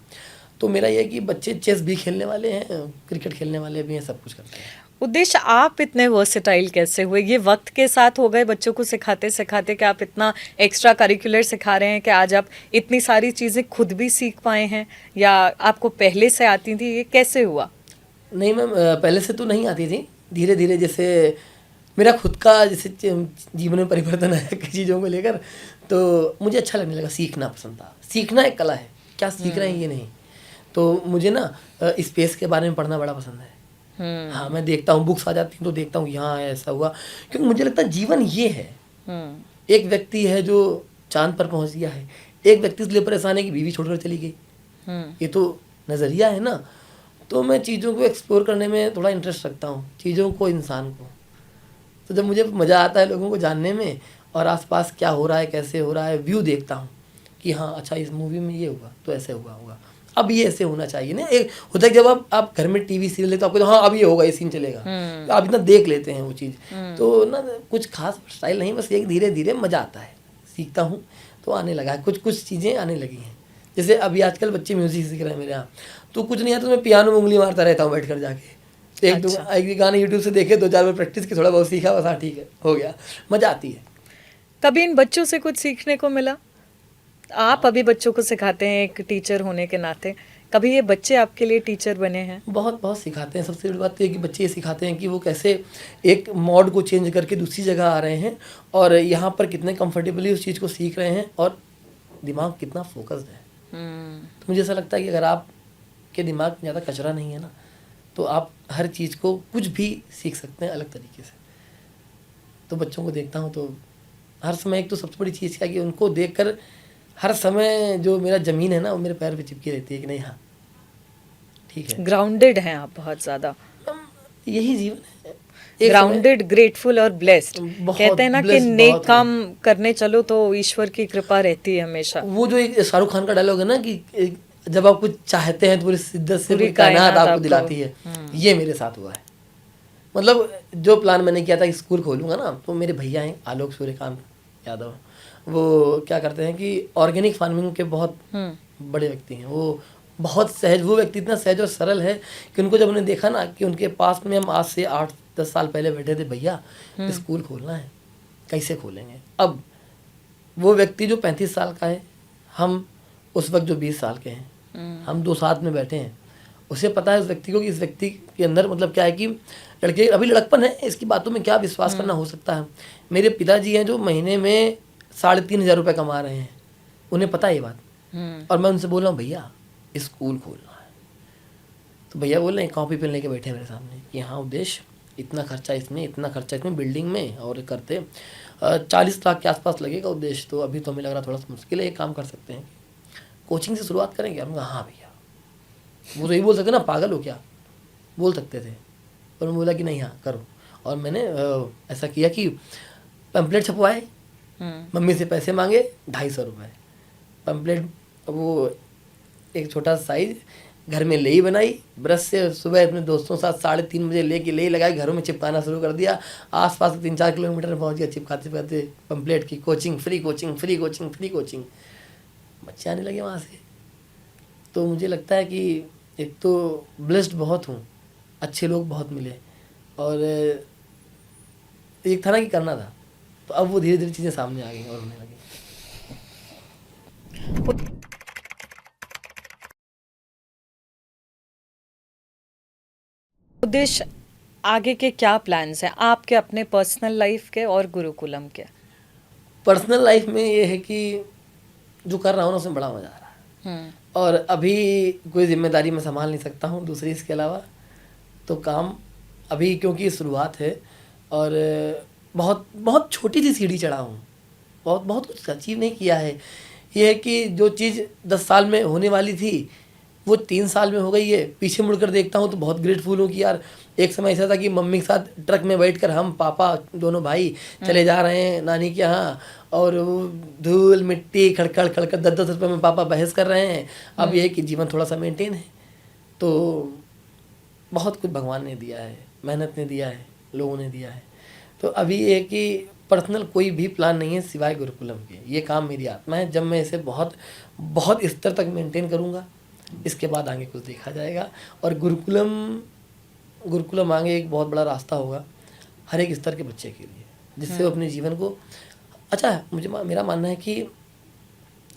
तो मेरा ये है कि बच्चे चेस भी खेलने वाले हैं, क्रिकेट खेलने वाले भी हैं, सब कुछ करते हैं। उद्देश्य, आप इतने वर्सेटाइल कैसे हुए? ये वक्त के साथ हो गए बच्चों को सिखाते सिखाते कि आप इतना एक्स्ट्रा करिकुलर सिखा रहे हैं कि आज आप इतनी सारी चीज़ें खुद भी सीख पाए हैं, या आपको पहले से आती थी? ये कैसे हुआ? नहीं मैम, पहले से तो नहीं आती थी। धीरे धीरे जैसे मेरा खुद का जैसे जीवन में परिवर्तन आया कई चीज़ों को लेकर, तो मुझे अच्छा लगने लगा, सीखना पसंद था। सीखना एक कला है, क्या सीख रहे हैं ये नहीं। तो मुझे ना स्पेस के बारे में पढ़ना बड़ा पसंद है। हाँ, मैं देखता हूँ, बुक्स आ जाती हैं तो देखता हूँ यहाँ ऐसा हुआ, क्योंकि मुझे लगता है जीवन ये है। एक व्यक्ति है जो चांद पर पहुँच गया है, एक व्यक्ति इसलिए परेशान है कि बीवी छोड़कर चली गई। ये तो नज़रिया है ना। तो मैं चीज़ों को एक्सप्लोर करने में थोड़ा इंटरेस्ट रखता हूँ, चीज़ों को, इंसान को। तो जब मुझे मज़ा आता है लोगों को जानने में और आसपास क्या हो रहा है, कैसे हो रहा है, व्यू देखता हूँ कि हाँ अच्छा इस मूवी में ये हुआ तो ऐसे हुआ होगा, अब ये ऐसे होना चाहिए ना। एक होता है जब आप घर में टीवी सीरियल देखते हो, आपको तो हाँ अब ये होगा, ये सीन चलेगा, तो आप इतना देख लेते हैं वो चीज़। तो ना कुछ खास स्टाइल नहीं, बस एक धीरे धीरे मज़ा आता है, सीखता हूँ तो आने लगा है, कुछ चीज़ें आने लगी हैं। जैसे अभी आजकल बच्चे म्यूज़िक सीख रहे हैं मेरे यहाँ, तो कुछ नहीं आता तो मैं पियानो में उंगली मारता रहता हूँ बैठ कर जाके। एक गाना यूट्यूब से देखे, 2-4 बार प्रैक्टिस की, थोड़ा बहुत सीखा, बस हाँ ठीक है, हो गया, मज़ा आती है। कभी इन बच्चों से कुछ सीखने को मिला? आप अभी बच्चों को सिखाते हैं एक टीचर होने के नाते, कभी ये बच्चे आपके लिए टीचर बने हैं? बहुत सिखाते हैं। सबसे बड़ी बात तो ये कि बच्चे ये सिखाते हैं कि वो कैसे एक मोड को चेंज करके दूसरी जगह आ रहे हैं और यहाँ पर कितने कंफर्टेबली उस चीज़ को सीख रहे हैं और दिमाग कितना फोकस्ड है। तो मुझे ऐसा लगता है कि अगर आपके दिमाग में ज़्यादा कचरा नहीं है ना, तो आप हर चीज़ को कुछ भी सीख सकते हैं अलग तरीके से। तो बच्चों को देखता हूँ तो हर समय एक तो सबसे बड़ी चीज़ क्या कि उनको देखकर हर समय जो मेरा ज़मीन है ना वो मेरे पैर पे चिपकी रहती है कि नहीं हाँ ठीक है। ग्राउंडेड हैं आप बहुत ज़्यादा। यही जीवन है, ग्राउंडेड, ग्रेटफुल और ब्लेस्ड। कहते हैं ना कि नेक काम करने चलो तो ईश्वर की कृपा रहती है हमेशा। वो जो एक शाहरुख खान का डायलॉग है ना कि जब आप कुछ चाहते हैं तो पूरी शिद्दत से पूरी कायनात आपको दिलाती है। ये मेरे साथ हुआ है। मतलब जो प्लान मैंने किया था कि स्कूल खोलूंगा ना, तो मेरे भैया हैं आलोक सूर्यकांत यादव, वो क्या करते हैं कि ऑर्गेनिक फार्मिंग के बहुत बड़े व्यक्ति हैं। वो बहुत सहज, वो व्यक्ति इतना सहज और सरल है कि उनको जब उन्हें देखा ना कि उनके पास में हम आज से 8-10 साल पहले बैठे थे, भैया स्कूल खोलना है, कैसे खोलेंगे। अब वो व्यक्ति जो 35 साल का है, हम उस वक्त जो 20 साल के हैं, हम 2 साथ में बैठे हैं, उसे पता है उस व्यक्ति को कि इस व्यक्ति के अंदर मतलब क्या है कि लड़के अभी लड़कपन है, इसकी बातों में क्या विश्वास करना हो सकता है। मेरे पिताजी हैं जो महीने में 3,500 रुपये कमा रहे हैं, उन्हें पता है ये बात। और मैं उनसे बोल रहा हूँ भैया स्कूल खोलना है, तो भैया बोल रहे हैं कॉपी पेन लेके बैठे हैं मेरे सामने कि हाँ उद्देश्य इतना खर्चा इसमें, इतना खर्चा इसमें, बिल्डिंग में, और करते 40 लाख के आसपास लगेगा उद्देश्य। तो अभी तो हमें लग रहा थोड़ा सा मुश्किल है, एक काम कर सकते हैं कोचिंग से शुरुआत करेंगे। हम हाँ भैया वो तो यही बोल सकते ना, पागल हो क्या, बोल सकते थे। पर मैं बोला कि नहीं, हाँ करो। और मैंने ऐसा किया कि पैम्पलेट छपवाए, मम्मी से पैसे मांगे 250 रुपये पैम्पलेट, वो एक छोटा सा साइज, घर में लेई बनाई, ब्रश से सुबह अपने दोस्तों के साथ 3:30 बजे लेके लेई लगाई, घरों में चिपकाना शुरू कर दिया। आसपास के 3-4 किलोमीटर में पहुंच गया, चिपकाते चिपकाते पैम्पलेट की coaching, free coaching, free coaching, free coaching, बच्चे आने लगे वहाँ से। तो मुझे लगता है कि एक तो ब्लेस्ड बहुत हूँ, अच्छे लोग बहुत मिले, और एक था ना कि करना था, तो अब वो धीरे धीरे चीज़ें सामने आ गई और होने लगी। उद्देश्य आगे के क्या प्लान्स हैं आपके, अपने पर्सनल लाइफ के और गुरुकुलम के? पर्सनल लाइफ में ये है कि जो कर रहा हूँ ना उसमें बड़ा मज़ा आ रहा है, और अभी कोई जिम्मेदारी मैं संभाल नहीं सकता हूँ दूसरी इसके अलावा। तो काम अभी क्योंकि शुरुआत है, और बहुत बहुत छोटी सी सीढ़ी चढ़ा हूँ, बहुत बहुत कुछ अचीव नहीं किया है। ये है कि जो चीज़ 10 साल में होने वाली थी वो 3 साल में हो गई है। पीछे मुड़कर देखता हूँ तो बहुत ग्रेटफुल हूँ कि यार एक समय ऐसा था कि मम्मी के साथ ट्रक में बैठकर हम पापा दोनों भाई चले जा रहे हैं नानी के यहाँ, और वो धूल मिट्टी खड़खड़ खड़खड़ 10-10 रुपये में पापा बहस कर रहे हैं। अब ये है कि जीवन थोड़ा सा मेंटेन है। तो बहुत कुछ भगवान ने दिया है, मेहनत ने दिया है, लोगों ने दिया है। तो अभी ये है कि पर्सनल कोई भी प्लान नहीं है सिवाय गुरुकुलम के। ये काम मेरी आत्मा है, जब मैं इसे बहुत बहुत स्तर तक मेंटेन करूँगा, इसके बाद आगे कुछ देखा जाएगा। और गुरुकुलम आगे एक बहुत बड़ा रास्ता होगा हर एक स्तर के बच्चे के लिए, जिससे वो अपने जीवन को अच्छा है। मेरा मानना है कि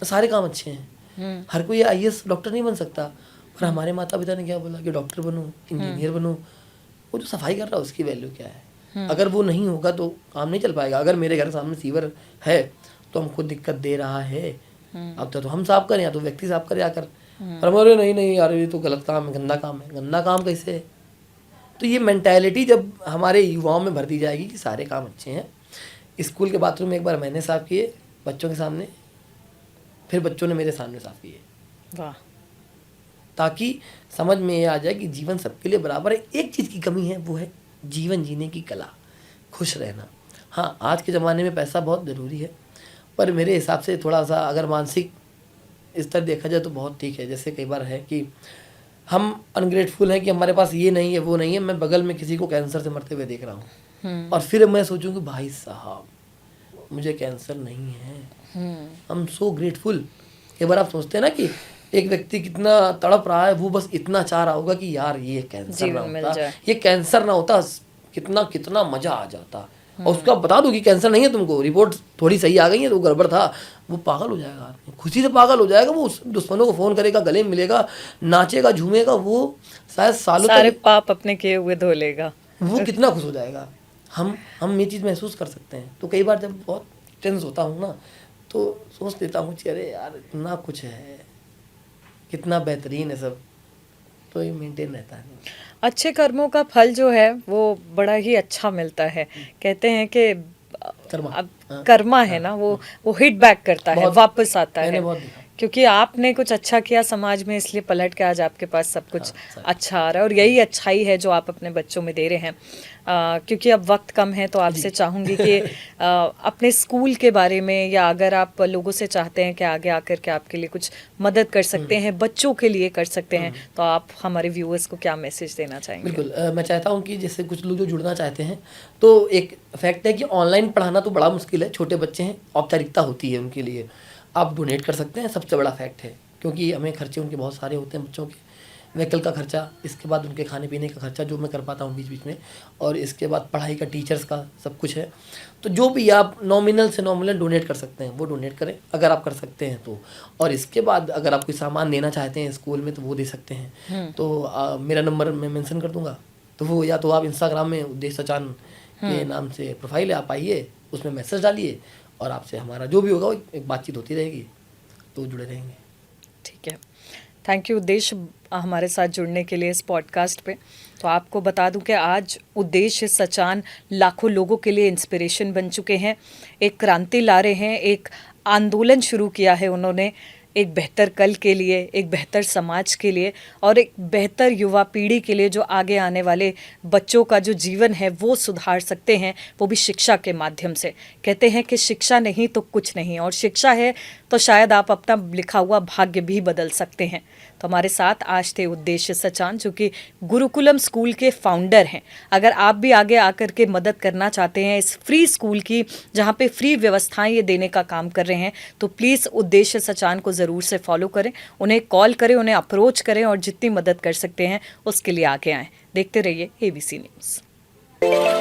सारे काम अच्छे हैं, हर कोई IAS डॉक्टर नहीं बन सकता, पर हमारे माता पिता ने क्या बोला कि डॉक्टर बनूं, इंजीनियर बनूं। वो जो सफाई कर रहा है उसकी वैल्यू क्या है? अगर वो नहीं होगा तो काम नहीं चल पाएगा। अगर मेरे घर सामने सीवर है तो हमको दिक्कत दे रहा है, अब तो हम साफ करें या तो व्यक्ति साफ करे आकर। पर हमारे नहीं यार ये तो गलत काम है, गंदा काम है। गंदा काम कैसे है? तो ये मेंटालिटी जब हमारे युवाओं में भर दी जाएगी कि सारे काम अच्छे हैं। स्कूल के बाथरूम में एक बार मैंने साफ़ किए बच्चों के सामने, फिर बच्चों ने मेरे सामने साफ़ किए, वाह, ताकि समझ में ये आ जाए कि जीवन सबके लिए बराबर है। एक चीज़ की कमी है, वो है जीवन जीने की कला, खुश रहना। हाँ, आज के ज़माने में पैसा बहुत ज़रूरी है, पर मेरे हिसाब से थोड़ा सा अगर मानसिक स्तर देखा जाए तो बहुत ठीक है। जैसे कई बार है कि हम अनग्रेटफुल हैं कि हमारे पास ये नहीं है, वो नहीं है। मैं बगल में किसी को कैंसर से मरते हुए देख रहा हूँ, और फिर मैं सोचूं कि भाई साहब मुझे कैंसर नहीं है। I am so grateful. कई बार आप सोचते हैं ना कि एक व्यक्ति कितना तड़प रहा है, वो बस इतना चाह रहा होगा कि यार ये कैंसर ना होता, ये कैंसर ना होता, कितना कितना मजा आ जाता। और उसका बता दो कि कैंसर नहीं है, तुमको रिपोर्ट थोड़ी सही आ गई है, तो गड़बड़ था, वो पागल हो जाएगा आदमी, खुशी से पागल हो जाएगा। वो उस दुश्मनों को फ़ोन करेगा, गले मिलेगा, नाचेगा, झूमेगा, वो शायद सालों सारे तक पाप अपने किए हुए धो लेगा। वो कितना खुश हो जाएगा। हम ये चीज़ महसूस कर सकते हैं। तो कई बार जब बहुत टेंस होता हूँ ना, तो सोच लेता हूँ कि अरे यार इतना कुछ है, कितना बेहतरीन है सब, तो ये मेंटेन रहता है। अच्छे कर्मों का फल जो है वो बड़ा ही अच्छा मिलता है। कहते हैं कि कर्मा है ना, वो हिट बैक करता है, वापस आता है। बहुत देखा। क्योंकि आपने कुछ अच्छा किया समाज में, इसलिए पलट के आज आपके पास सब कुछ अच्छा आ रहा है, और यही अच्छाई है जो आप अपने बच्चों में दे रहे हैं। क्योंकि अब वक्त कम है तो आपसे चाहूँगी कि अपने स्कूल के बारे में, या अगर आप लोगों से चाहते हैं कि आगे आकर के आपके लिए कुछ मदद कर सकते हैं, बच्चों के लिए कर सकते हैं, तो आप हमारे व्यूअर्स को क्या मैसेज देना चाहेंगे? बिल्कुल, मैं चाहता हूँ कि जैसे कुछ लोग जो जुड़ना चाहते हैं, तो एक फैक्ट है कि ऑनलाइन पढ़ाना तो बड़ा मुश्किल है, छोटे बच्चे हैं, औपचारिकता होती है उनके लिए। आप डोनेट कर सकते हैं, सबसे बड़ा फैक्ट है, क्योंकि हमें खर्चे उनके बहुत सारे होते हैं बच्चों के, व्हीकल का खर्चा, इसके बाद उनके खाने पीने का खर्चा जो मैं कर पाता हूँ बीच बीच में, और इसके बाद पढ़ाई का, टीचर्स का सब कुछ है। तो जो भी आप नॉमिनल से नॉमिनल डोनेट कर सकते हैं वो डोनेट करें, अगर आप कर सकते हैं तो। और इसके बाद अगर आप कोई सामान देना चाहते हैं स्कूल में तो वो दे सकते हैं। तो मेरा नंबर मैं मेंशन कर दूंगा, तो वो या तो आप इंस्टाग्राम में उद्देश्य सचान के नाम से प्रोफाइल है, आप आइए, उसमें मैसेज डालिए, और आपसे हमारा जो भी होगा एक बातचीत होती रहेगी, तो जुड़े रहेंगे। ठीक है, थैंक यू उद्देश्य हमारे साथ जुड़ने के लिए इस पॉडकास्ट पे। तो आपको बता दूं कि आज उद्देश्य सचान लाखों लोगों के लिए इंस्पिरेशन बन चुके हैं, एक क्रांति ला रहे हैं, एक आंदोलन शुरू किया है उन्होंने, एक बेहतर कल के लिए, एक बेहतर समाज के लिए और एक बेहतर युवा पीढ़ी के लिए, जो आगे आने वाले बच्चों का जो जीवन है वो सुधार सकते हैं, वो भी शिक्षा के माध्यम से। कहते हैं कि शिक्षा नहीं तो कुछ नहीं, और शिक्षा है तो शायद आप अपना लिखा हुआ भाग्य भी बदल सकते हैं। तो हमारे साथ आज थे उद्देश्य सचान, जो कि गुरुकुलम स्कूल के फाउंडर हैं। अगर आप भी आगे आकर के मदद करना चाहते हैं इस फ्री स्कूल की, जहाँ पे फ्री व्यवस्थाएं ये देने का काम कर रहे हैं, तो प्लीज़ उद्देश्य सचान को ज़रूर से फॉलो करें, उन्हें कॉल करें, उन्हें अप्रोच करें और जितनी मदद कर सकते हैं उसके लिए आगे आएँ। देखते रहिए ABC न्यूज़।